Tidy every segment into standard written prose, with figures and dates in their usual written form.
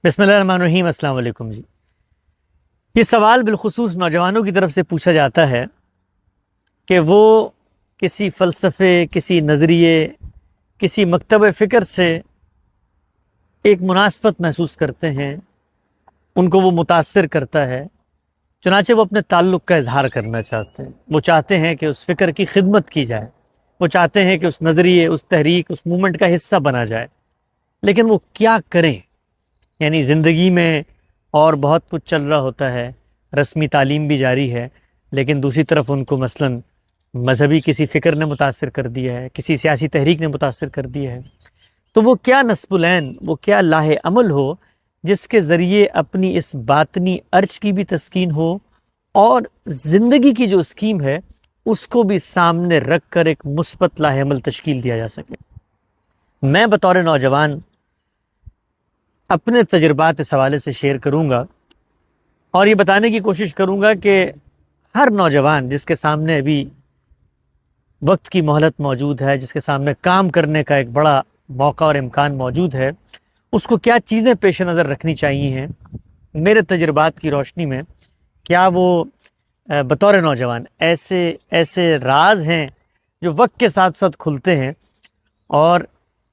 بسم اللہ الرحمن الرحیم۔ السلام علیکم جی۔ یہ سوال بالخصوص نوجوانوں کی طرف سے پوچھا جاتا ہے کہ وہ کسی فلسفے، کسی نظریے، کسی مکتب فکر سے ایک مناسبت محسوس کرتے ہیں، ان کو وہ متاثر کرتا ہے، چنانچہ وہ اپنے تعلق کا اظہار کرنا چاہتے ہیں۔ وہ چاہتے ہیں کہ اس فکر کی خدمت کی جائے، وہ چاہتے ہیں کہ اس نظریے، اس تحریک، اس موومنٹ کا حصہ بنا جائے، لیکن وہ کیا کریں؟ یعنی زندگی میں اور بہت کچھ چل رہا ہوتا ہے، رسمی تعلیم بھی جاری ہے، لیکن دوسری طرف ان کو مثلاً مذہبی کسی فکر نے متاثر کر دیا ہے، کسی سیاسی تحریک نے متاثر کر دیا ہے، تو وہ کیا نصب العین، وہ کیا لاہ عمل ہو جس کے ذریعے اپنی اس باطنی ارج کی بھی تسکین ہو اور زندگی کی جو اسکیم ہے اس کو بھی سامنے رکھ کر ایک مثبت لاہ عمل تشکیل دیا جا سکے۔ میں بطور نوجوان اپنے تجربات اس حوالے سے شیئر کروں گا اور یہ بتانے کی کوشش کروں گا کہ ہر نوجوان جس کے سامنے ابھی وقت کی مہلت موجود ہے، جس کے سامنے کام کرنے کا ایک بڑا موقع اور امکان موجود ہے، اس کو کیا چیزیں پیش نظر رکھنی چاہیے ہیں میرے تجربات کی روشنی میں۔ کیا وہ بطور نوجوان ایسے راز ہیں جو وقت کے ساتھ ساتھ کھلتے ہیں اور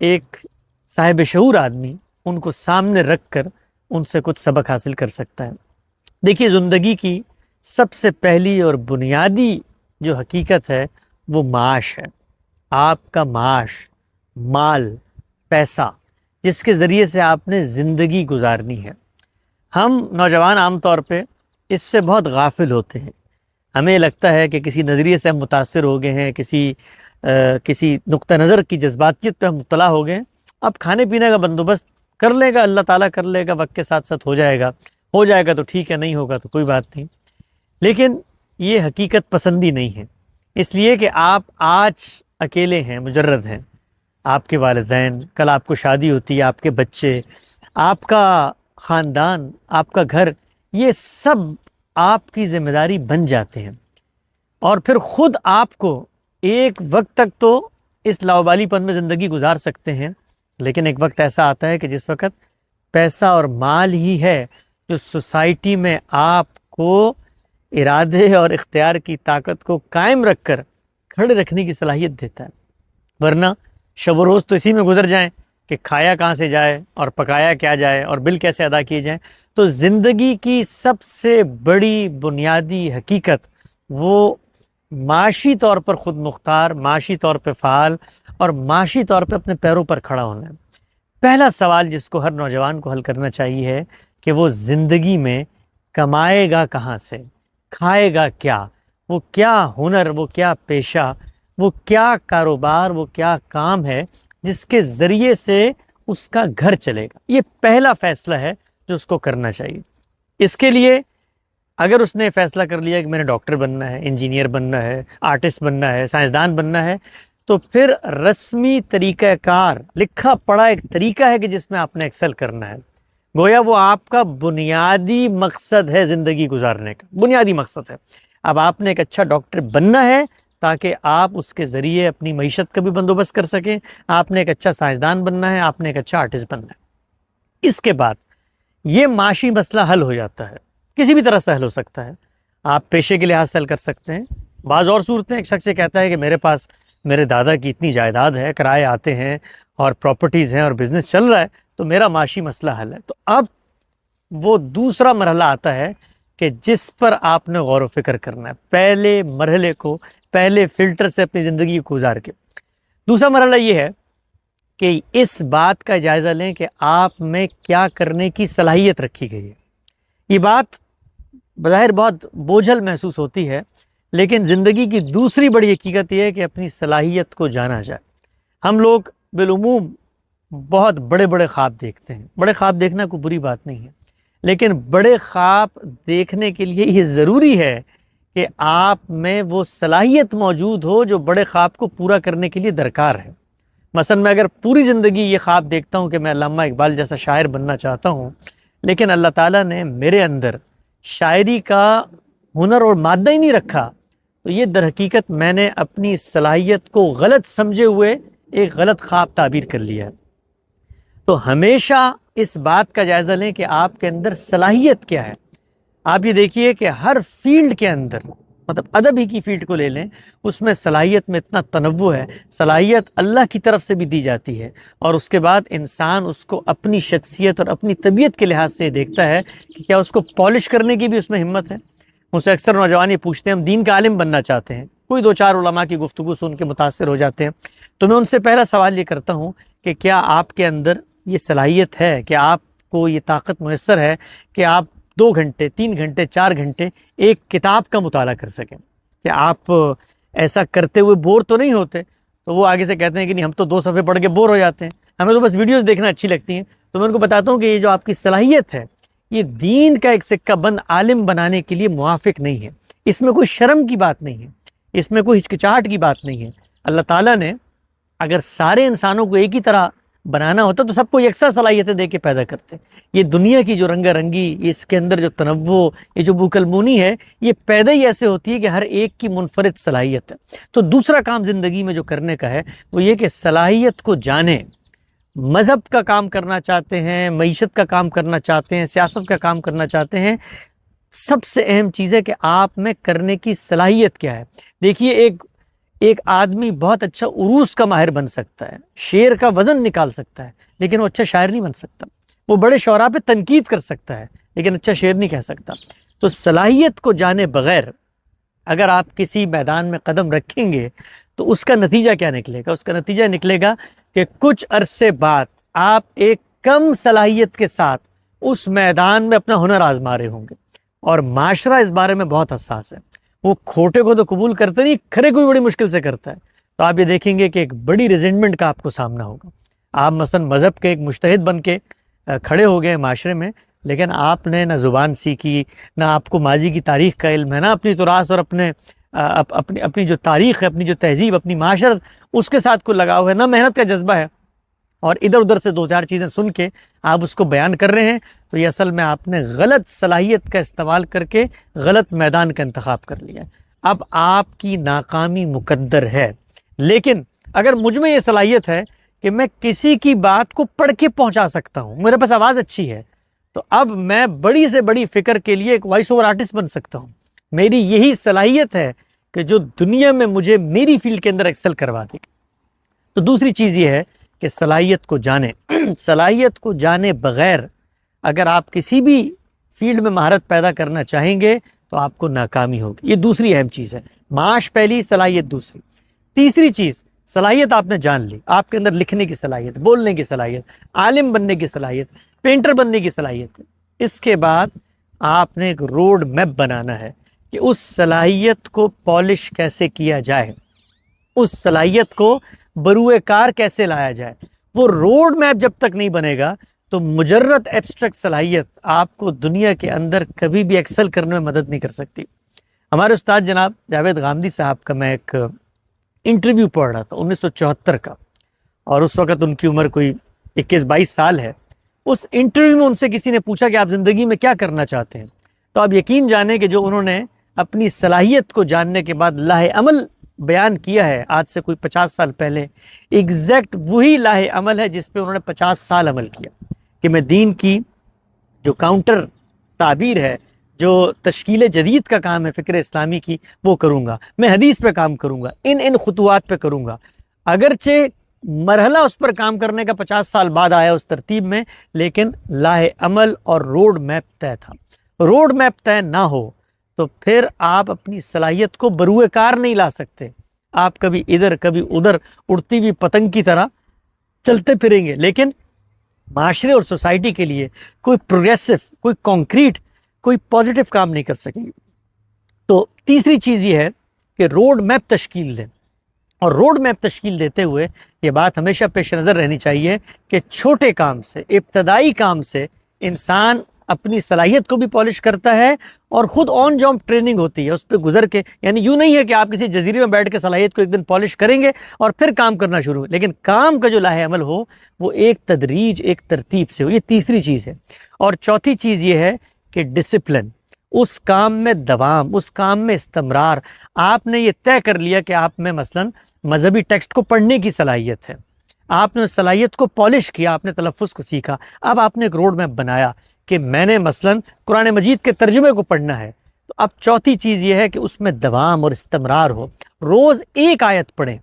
ایک صاحب شعور آدمی ان کو سامنے رکھ کر ان سے کچھ سبق حاصل کر سکتا ہے۔ دیکھیے، زندگی کی سب سے پہلی اور بنیادی جو حقیقت ہے وہ معاش ہے۔ آپ کا معاش، مال، پیسہ، جس کے ذریعے سے آپ نے زندگی گزارنی ہے۔ ہم نوجوان عام طور پہ اس سے بہت غافل ہوتے ہیں۔ ہمیں لگتا ہے کہ کسی نظریے سے ہم متاثر ہو گئے ہیں، کسی نقطہ نظر کی جذباتیت پہ ہم مطلع ہو گئے ہیں، اب کھانے پینے کا بندوبست کر لے گا، اللہ تعالیٰ کر لے گا، وقت کے ساتھ ساتھ ہو جائے گا تو ٹھیک ہے، نہیں ہوگا تو کوئی بات نہیں۔ لیکن یہ حقیقت پسندی نہیں ہے، اس لیے کہ آپ آج اکیلے ہیں، مجرد ہیں۔ آپ کے والدین، کل آپ کو شادی ہوتی ہے، آپ کے بچے، آپ کا خاندان، آپ کا گھر، یہ سب آپ کی ذمہ داری بن جاتے ہیں، اور پھر خود آپ کو ایک وقت تک تو اس لاوبالی پن میں زندگی گزار سکتے ہیں، لیکن ایک وقت ایسا آتا ہے کہ جس وقت پیسہ اور مال ہی ہے جو سوسائٹی میں آپ کو ارادے اور اختیار کی طاقت کو قائم رکھ کر کھڑے رکھنے کی صلاحیت دیتا ہے۔ ورنہ شب و روز تو اسی میں گزر جائیں کہ کھایا کہاں سے جائے اور پکایا کیا جائے اور بل کیسے ادا کیے جائیں۔ تو زندگی کی سب سے بڑی بنیادی حقیقت وہ معاشی طور پر خود مختار، معاشی طور پہ فعال اور معاشی طور پہ اپنے پیروں پر کھڑا ہونا ہے۔ پہلا سوال جس کو ہر نوجوان کو حل کرنا چاہیے ہے کہ وہ زندگی میں کمائے گا کہاں سے، کھائے گا کیا، وہ کیا ہنر، وہ کیا پیشہ، وہ کیا کاروبار، وہ کیا کام ہے جس کے ذریعے سے اس کا گھر چلے گا۔ یہ پہلا فیصلہ ہے جو اس کو کرنا چاہیے۔ اس کے لیے اگر اس نے فیصلہ کر لیا کہ میں نے ڈاکٹر بننا ہے، انجینئر بننا ہے، آرٹسٹ بننا ہے، سائنسدان بننا ہے، تو پھر رسمی طریقہ کار، لکھا پڑھا ایک طریقہ ہے کہ جس میں آپ نے ایکسل کرنا ہے۔ گویا وہ آپ کا بنیادی مقصد ہے زندگی گزارنے کا، بنیادی مقصد ہے۔ اب آپ نے ایک اچھا ڈاکٹر بننا ہے تاکہ آپ اس کے ذریعے اپنی معیشت کا بھی بندوبست کر سکیں، آپ نے ایک اچھا سائنسدان بننا ہے، آپ نے ایک اچھا آرٹسٹ بننا ہے۔ اس کے بعد یہ معاشی مسئلہ حل ہو جاتا ہے، کسی بھی طرح سے حل ہو سکتا ہے۔ آپ پیشے کے لحاظ سے حل کر سکتے ہیں۔ بعض اور صورتیں، ایک شخص یہ کہتا ہے کہ میرے پاس میرے دادا کی اتنی جائیداد ہے، کرائے آتے ہیں اور پراپرٹیز ہیں اور بزنس چل رہا ہے، تو میرا معاشی مسئلہ حل ہے۔ تو اب وہ دوسرا مرحلہ آتا ہے کہ جس پر آپ نے غور و فکر کرنا ہے، پہلے مرحلے کو، پہلے فلٹر سے اپنی زندگی کو گزار کے۔ دوسرا مرحلہ یہ ہے کہ اس بات کا جائزہ لیں کہ آپ میں کیا کرنے کی صلاحیت رکھی گئی ہے۔ یہ بات بظاہر بہت بوجھل محسوس ہوتی ہے، لیکن زندگی کی دوسری بڑی حقیقت یہ ہے کہ اپنی صلاحیت کو جانا جائے۔ ہم لوگ بالعموم بہت بڑے بڑے خواب دیکھتے ہیں۔ بڑے خواب دیکھنا کوئی بری بات نہیں ہے، لیکن بڑے خواب دیکھنے کے لیے یہ ضروری ہے کہ آپ میں وہ صلاحیت موجود ہو جو بڑے خواب کو پورا کرنے کے لیے درکار ہے۔ مثلا میں اگر پوری زندگی یہ خواب دیکھتا ہوں کہ میں علامہ اقبال جیسا شاعر بننا چاہتا ہوں، لیکن اللہ تعالیٰ نے میرے اندر شاعری کا ہنر اور مادہ ہی نہیں رکھا، تو یہ در حقیقت میں نے اپنی صلاحیت کو غلط سمجھے ہوئے ایک غلط خواب تعبیر کر لیا ہے۔ تو ہمیشہ اس بات کا جائزہ لیں کہ آپ کے اندر صلاحیت کیا ہے۔ آپ یہ دیکھیے کہ ہر فیلڈ کے اندر، مطلب ادب ہی کی فیلڈ کو لے لیں، اس میں صلاحیت میں اتنا تنوع ہے۔ صلاحیت اللہ کی طرف سے بھی دی جاتی ہے، اور اس کے بعد انسان اس کو اپنی شخصیت اور اپنی طبیعت کے لحاظ سے دیکھتا ہے کہ کیا اس کو پالش کرنے کی بھی اس میں ہمت ہے۔ مجھ سے اکثر نوجوان یہ پوچھتے ہیں ہم دین کا عالم بننا چاہتے ہیں، کوئی دو چار علماء کی گفتگو سن کے متاثر ہو جاتے ہیں، تو میں ان سے پہلا سوال یہ کرتا ہوں کہ کیا آپ کے اندر یہ صلاحیت ہے، کہ آپ کو یہ طاقت میسر ہے کہ آپ 2 گھنٹے 3 گھنٹے 4 گھنٹے ایک کتاب کا مطالعہ کر سکیں؟ کہ آپ ایسا کرتے ہوئے بور تو نہیں ہوتے؟ تو وہ آگے سے کہتے ہیں کہ نہیں، ہم تو 2 صفحے پڑھ کے بور ہو جاتے ہیں، ہمیں تو بس ویڈیوز دیکھنا اچھی لگتی ہیں۔ تو میں ان کو بتاتا ہوں کہ یہ جو آپ کی صلاحیت ہے، یہ دین کا ایک سکہ بند عالم بنانے کے لیے موافق نہیں ہے۔ اس میں کوئی شرم کی بات نہیں ہے، اس میں کوئی ہچکچاہٹ کی بات نہیں ہے۔ اللہ تعالیٰ نے اگر سارے انسانوں کو ایک ہی طرح بنانا ہوتا تو سب کو یکساں صلاحیتیں دے کے پیدا کرتے۔ یہ دنیا کی جو رنگا رنگی، اس کے اندر جو تنوع، یہ جو بوکلمونی ہے، یہ پیدا ہی ایسے ہوتی ہے کہ ہر ایک کی منفرد صلاحیت ہے۔ تو دوسرا کام زندگی میں جو کرنے کا ہے وہ یہ کہ صلاحیت کو جانیں۔ مذہب کا کام کرنا چاہتے ہیں، معیشت کا کام کرنا چاہتے ہیں، سیاست کا کام کرنا چاہتے ہیں، سب سے اہم چیز ہے کہ آپ میں کرنے کی صلاحیت کیا ہے۔ دیکھیے ایک آدمی بہت اچھا عروض کا ماہر بن سکتا ہے، شعر کا وزن نکال سکتا ہے، لیکن وہ اچھا شاعر نہیں بن سکتا۔ وہ بڑے شعراء پہ تنقید کر سکتا ہے، لیکن اچھا شعر نہیں کہہ سکتا۔ تو صلاحیت کو جانے بغیر اگر آپ کسی میدان میں قدم رکھیں گے تو اس کا نتیجہ کیا نکلے گا؟ اس کا نتیجہ نکلے گا کہ کچھ عرصے بعد آپ ایک کم صلاحیت کے ساتھ اس میدان میں اپنا ہنر آزما رہے ہوں گے، اور معاشرہ اس بارے میں بہت حساس ہے۔ وہ کھوٹے کو تو قبول کرتے نہیں، کھرے کو بھی بڑی مشکل سے کرتا ہے۔ تو آپ یہ دیکھیں گے کہ ایک بڑی ریزنٹمنٹ کا آپ کو سامنا ہوگا۔ آپ مثلا مذہب کے ایک مجتہد بن کے کھڑے ہو گئے معاشرے میں، لیکن آپ نے نہ زبان سیکھی، نہ آپ کو ماضی کی تاریخ کا علم ہے، نہ اپنی تراث اور اپنی جو تاریخ ہے، اپنی جو تہذیب، اپنی معاشرت، اس کے ساتھ کوئی لگاؤ ہے، نہ محنت کا جذبہ ہے، اور ادھر ادھر سے 2-4 چیزیں سن کے آپ اس کو بیان کر رہے ہیں، تو یہ اصل میں آپ نے غلط صلاحیت کا استعمال کر کے غلط میدان کا انتخاب کر لیا ہے۔ اب آپ کی ناکامی مقدر ہے۔ لیکن اگر مجھ میں یہ صلاحیت ہے کہ میں کسی کی بات کو پڑھ کے پہنچا سکتا ہوں، میرے پاس آواز اچھی ہے، تو اب میں بڑی سے بڑی فکر کے لیے ایک وائس اوور آرٹسٹ بن سکتا ہوں۔ میری یہی صلاحیت ہے کہ جو دنیا میں مجھے میری فیلڈ کے اندر ایکسل کروا دے گی۔ تو دوسری چیز یہ ہے کہ صلاحیت کو جانیں۔ صلاحیت کو جانے بغیر اگر آپ کسی بھی فیلڈ میں مہارت پیدا کرنا چاہیں گے تو آپ کو ناکامی ہوگی۔ یہ دوسری اہم چیز ہے۔ معاش پہلی، صلاحیت دوسری۔ تیسری چیز، صلاحیت آپ نے جان لی، آپ کے اندر لکھنے کی صلاحیت، بولنے کی صلاحیت، عالم بننے کی صلاحیت، پینٹر بننے کی صلاحیت ہے۔ اس کے بعد آپ نے ایک روڈ میپ بنانا ہے کہ اس صلاحیت کو پالش کیسے کیا جائے، اس صلاحیت کو بروئے کار کیسے لایا جائے۔ وہ روڈ میپ جب تک نہیں بنے گا تو مجرد ایبسٹریکٹ صلاحیت آپ کو دنیا کے اندر کبھی بھی ایکسل کرنے میں مدد نہیں کر سکتی۔ ہمارے استاد جناب جاوید غامدی صاحب کا میں ایک انٹرویو پڑھ رہا تھا 1974 کا، اور اس وقت ان کی عمر کوئی 21-22 سال ہے۔ اس انٹرویو میں ان سے کسی نے پوچھا کہ آپ زندگی میں کیا کرنا چاہتے ہیں، تو آپ یقین جانیں کہ جو انہوں نے اپنی صلاحیت کو جاننے کے بعد لاہ عمل بیان کیا ہے آج سے کوئی 50 سال پہلے، ایگزیکٹ وہی لاہ عمل ہے جس پہ انہوں نے 50 سال عمل کیا، کہ میں دین کی جو کاؤنٹر تعبیر ہے، جو تشکیل جدید کا کام ہے فکر اسلامی کی، وہ کروں گا، میں حدیث پہ کام کروں گا، ان خطوات پہ کروں گا۔ اگرچہ مرحلہ اس پر کام کرنے کا 50 سال بعد آیا اس ترتیب میں، لیکن لاہ عمل اور روڈ میپ طے تھا۔ روڈ میپ طے نہ ہو تو پھر آپ اپنی صلاحیت کو بروئے کار نہیں لا سکتے۔ آپ کبھی ادھر کبھی ادھر اڑتی ہوئی پتنگ کی طرح چلتے پھریں گے، لیکن معاشرے اور سوسائٹی کے لیے کوئی پروگریسو، کوئی کانکریٹ، کوئی پازیٹیو کام نہیں کر سکیں گے۔ تو تیسری چیز یہ ہے کہ روڈ میپ تشکیل دیں، اور روڈ میپ تشکیل دیتے ہوئے یہ بات ہمیشہ پیش نظر رہنی چاہیے کہ چھوٹے کام سے، ابتدائی کام سے انسان اپنی صلاحیت کو بھی پالش کرتا ہے، اور خود آن جاب ٹریننگ ہوتی ہے اس پہ گزر کے۔ یعنی یوں نہیں ہے کہ آپ کسی جزیرے میں بیٹھ کے صلاحیت کو ایک دن پالش کریں گے اور پھر کام کرنا شروع، لیکن کام کا جو لاہ عمل ہو وہ ایک تدریج، ایک ترتیب سے ہو۔ یہ تیسری چیز ہے۔ اور چوتھی چیز یہ ہے کہ ڈسپلن، اس کام میں دوام، اس کام میں استمرار۔ آپ نے یہ طے کر لیا کہ آپ میں مثلاً مذہبی ٹیکسٹ کو پڑھنے کی صلاحیت ہے، آپ نے صلاحیت کو پالش کیا، آپ نے تلفظ کو سیکھا، اب آپ نے ایک روڈ میپ بنایا کہ میں نے مثلاً قرآن مجید کے ترجمے کو پڑھنا ہے، تو اب چوتھی چیز یہ ہے کہ اس میں دوام اور استمرار ہو۔ روز ایک آیت پڑھیں،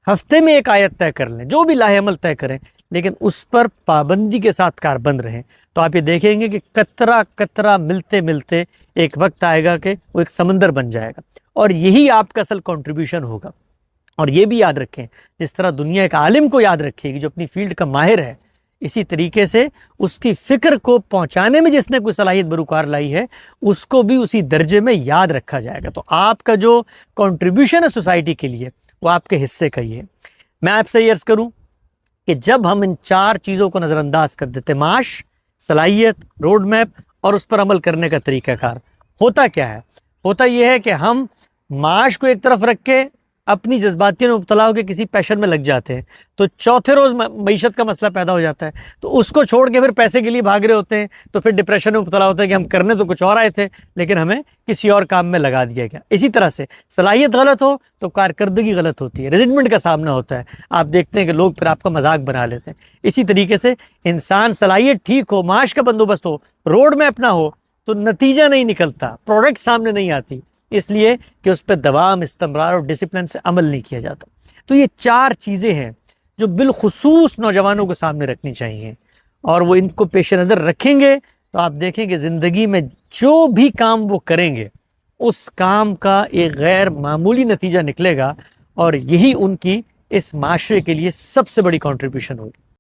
ہفتے میں ایک آیت طے کر لیں، جو بھی لاہ عمل طے کریں، لیکن اس پر پابندی کے ساتھ کاربند رہیں، تو آپ یہ دیکھیں گے کہ قطرہ قطرہ ملتے ملتے ایک وقت آئے گا کہ وہ ایک سمندر بن جائے گا، اور یہی آپ کا اصل کنٹریبیوشن ہوگا۔ اور یہ بھی یاد رکھیں، جس طرح دنیا ایک عالم کو یاد رکھے گی جو اپنی فیلڈ کا ماہر ہے، اسی طریقے سے اس کی فکر کو پہنچانے میں جس نے کوئی صلاحیت بروکار لائی ہے، اس کو بھی اسی درجے میں یاد رکھا جائے گا۔ تو آپ کا جو کنٹریبیوشن ہے سوسائٹی کے لیے، وہ آپ کے حصے کا ہی ہے۔ میں آپ سے یہ عرض کروں کہ جب ہم ان 4 چیزوں کو نظر انداز کر دیتے، معاش، صلاحیت، روڈ میپ اور اس پر عمل کرنے کا طریقہ کار، ہوتا کیا ہے؟ ہوتا یہ ہے کہ ہم معاش کو ایک طرف رکھ کے اپنی جذباتیت میں مبتلا ہو کے کسی پیشن میں لگ جاتے ہیں، تو چوتھے روز معیشت کا مسئلہ پیدا ہو جاتا ہے، تو اس کو چھوڑ کے پھر پیسے کے لیے بھاگ رہے ہوتے ہیں، تو پھر ڈپریشن میں مبتلا ہوتا ہے کہ ہم کرنے تو کچھ اور آئے تھے لیکن ہمیں کسی اور کام میں لگا دیا گیا۔ اسی طرح سے صلاحیت غلط ہو تو کارکردگی غلط ہوتی ہے، ریزنٹمنٹ کا سامنا ہوتا ہے، آپ دیکھتے ہیں کہ لوگ پھر آپ کا مذاق بنا لیتے ہیں۔ اسی طریقے سے انسان صلاحیت ٹھیک ہو، معاش کا بندوبست ہو، روڈ میپ نہ ہو، تو نتیجہ نہیں نکلتا، پروڈکٹ سامنے نہیں آتی، اس لیے کہ اس پہ دوام، استمرار اور ڈسپلن سے عمل نہیں کیا جاتا۔ تو یہ 4 چیزیں ہیں جو بالخصوص نوجوانوں کو سامنے رکھنی چاہیے، اور وہ ان کو پیش نظر رکھیں گے تو آپ دیکھیں کہ زندگی میں جو بھی کام وہ کریں گے اس کام کا ایک غیر معمولی نتیجہ نکلے گا، اور یہی ان کی اس معاشرے کے لیے سب سے بڑی کنٹریبیوشن ہوگی۔